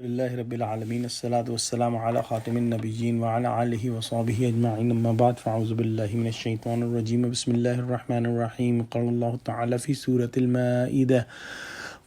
لله رب العالمين الصلاة والسلام على خاتم النبيين وعلى آله وصحبه أجمعين أما بعد فأعوذ بالله من الشيطان الرجيم بسم الله الرحمن الرحيم قال الله تعالى في سورة المائدة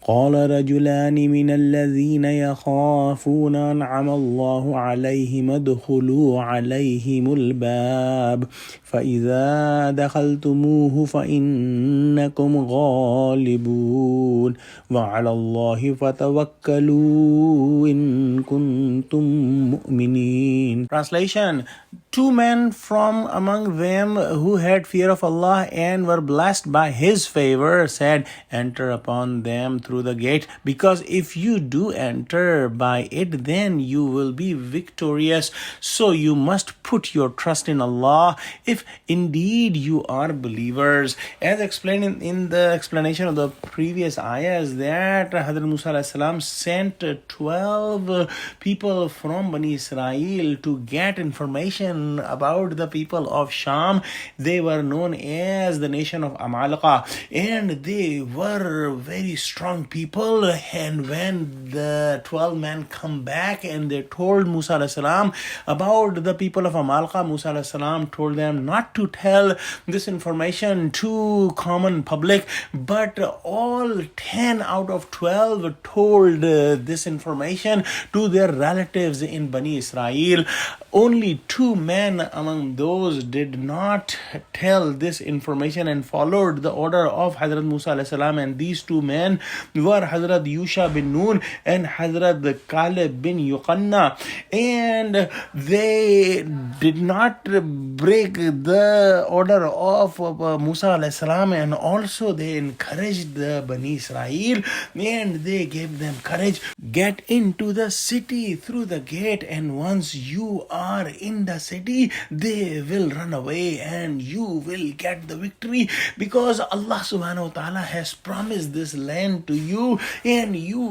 قال رجلان من الذين يخافون أنعم الله عليهم ادخلوا عليهم الباب فإذا دخلتموه فإنكم غالبون وعلى الله فتوكلوا إن كنتم مؤمنين. Translation: Two men from among them who had fear of Allah and were blessed by His favor said, enter upon them through the gate, because if you do enter by it, then you will be victorious. So you must put your trust in Allah if indeed you are believers. As explained in the explanation of the previous ayahs, that Hazrat Musa alayhi salam sent 12 people from Bani Israel to get information about the people of Sham. They were known as the nation of Amalika, and they were very strong people. And when the 12 men come back and they told Musa alayhi salam about the people of Amalika, Musa alayhi salam told them not to tell this information to common public, but all 10 out of 12 told this information to their relatives in Bani Israel. Only 2 men among those did not tell this information and followed the order of Hazrat Musa alayhi salam, and these 2 men were Hazrat Yusha bin Nun and Hazrat Kaleb bin Yuqanna, and they did not break the order of Musa alayhi salam, and also they encouraged the Bani Israel and they gave them courage. Get into the city through the gate, and once you are in the city, they will run away and you will get the victory, because Allah subhanahu wa ta'ala has promised this land to you, and you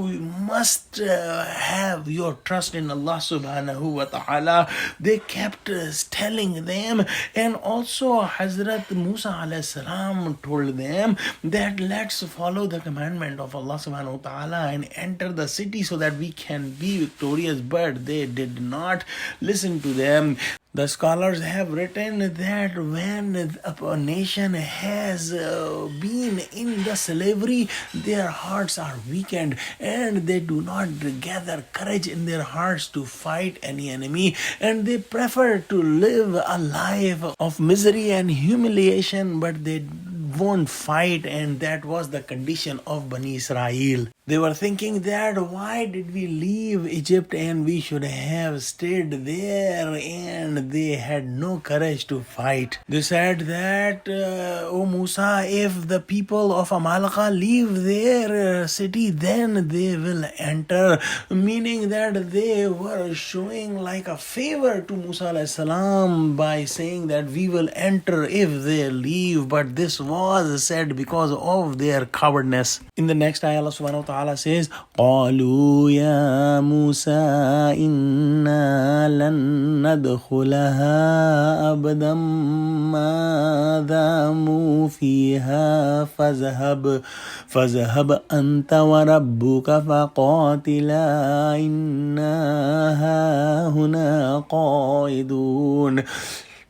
must have your trust in Allah subhanahu wa ta'ala. They kept telling them, and also Hazrat Musa alayhi salam told them that let's follow the commandment of Allah subhanahu wa ta'ala and enter the city so that we can be victorious, but they did not listen to them. The scholars have written that when a nation has been in the slavery, their hearts are weakened and they do not gather courage in their hearts to fight any enemy, and they prefer to live a life of misery and humiliation, but they won't fight. And that was the condition of Bani Israel. They were thinking that why did we leave Egypt and we should have stayed there, and they had no courage to fight. They said that, O Musa, if the people of Amalika leave their city, then they will enter, meaning that they were showing like a favor to Musa alayhi salam by saying that we will enter if they leave, but this was said because of their cowardness. In the next ayah, Allah subhanahu wa ta'ala says, قَالُوا يَا مُوسَى إِنَّا لَن نَدْخُلَهَا أَبَدًا مَا دَامُوا فِيهَا فَاذْهَبْ أَنْتَ وَرَبُّكَ فَقَاتِلَا إِنَّا هَاهُنَا قَاعِدُونَ.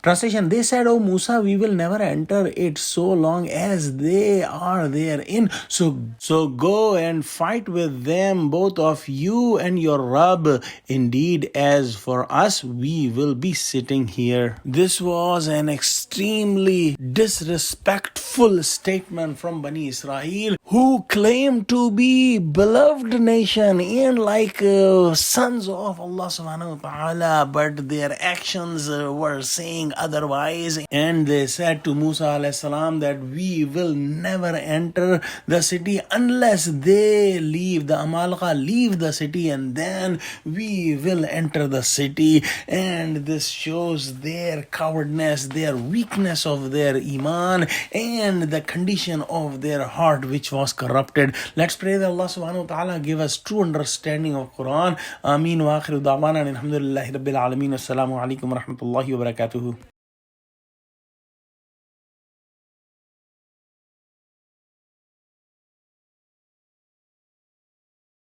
Translation: They said, O Musa, we will never enter it so long as they are therein. So go and fight with them, both of you and your Rabb. Indeed, as for us, we will be sitting here. This was an extremely disrespectful statement from Bani Israel, who claimed to be beloved nation and like sons of Allah subhanahu wa ta'ala, but their actions were saying otherwise. And they said to Musa alayhi salam that we will never enter the city unless they leave, the Amalika leave the city, and then we will enter the city. And this shows their cowardness, their weakness of their iman, and the condition of their heart which was corrupted. Let's pray that Allah subhanahu wa ta'ala give us true understanding of Quran. Ameen wa akhiru da'wana alhamdulillahi rabbil alameen. Assalamu alaikum wa rahmatullahi wa barakatuhu.